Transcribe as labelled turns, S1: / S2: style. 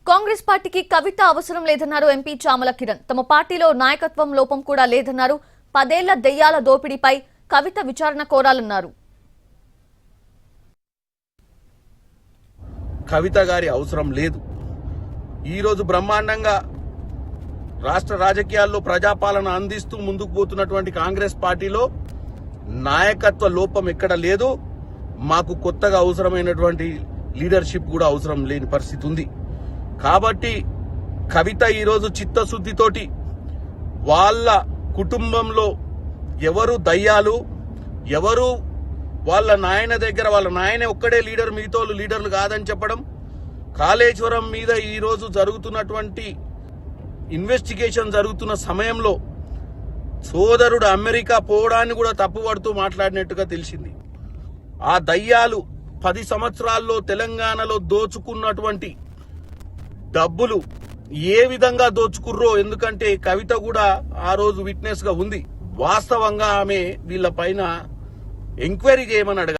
S1: కాంగ్రెస్ పార్టీకి కవిత అవసరం లేదన్నారు ఎంపీ చామల కిరణ్. తమ పార్టీలో నాయకత్వం లోపం కూడా లేదన్నారు. 10 ఏళ్ల దెయ్యాల దోపిడీపై కవిత విచారణ కోరాలన్నారు.
S2: కవిత గారి అవసరం లేదు. ఈరోజు బ్రహ్మాండంగా రాష్ట్ర రాజకీయాల్లో ప్రజాపాలన అందిస్తూ ముందుకు పోతున్నటువంటి కాంగ్రెస్ పార్టీలో నాయకత్వ లోపం ఎక్కడ లేదు. మాకు కొత్తగా అవసరమైనటువంటి లీడర్షిప్ కూడా అవసరం లేని పరిస్థితి ఉంది. కాబట్టి కవిత ఈరోజు చిత్తశుద్ధితోటి వాళ్ళ కుటుంబంలో ఎవరు దయ్యాలు, ఎవరు వాళ్ళ నాయన దగ్గర వాళ్ళ నాయన ఒక్కడే లీడర్, మిగతాలు లీడర్లు కాదని చెప్పడం, కాళేశ్వరం మీద ఈరోజు జరుగుతున్నటువంటి ఇన్వెస్టిగేషన్ జరుగుతున్న సమయంలో సోదరుడు అమెరికా పోవడాన్ని కూడా తప్పుపడుతూ మాట్లాడినట్టుగా తెలిసింది. ఆ దయ్యాలు 10 సంవత్సరాల్లో తెలంగాణలో దోచుకున్నటువంటి డబ్బులు ఏ విధంగా దోచుకుర్రో, ఎందుకంటే కవిత కూడా ఆ రోజు విట్నెస్ గా ఉంది. వాస్తవంగా ఆమె వీళ్ళ పైన ఎంక్వైరీ చేయమని అడగాలి.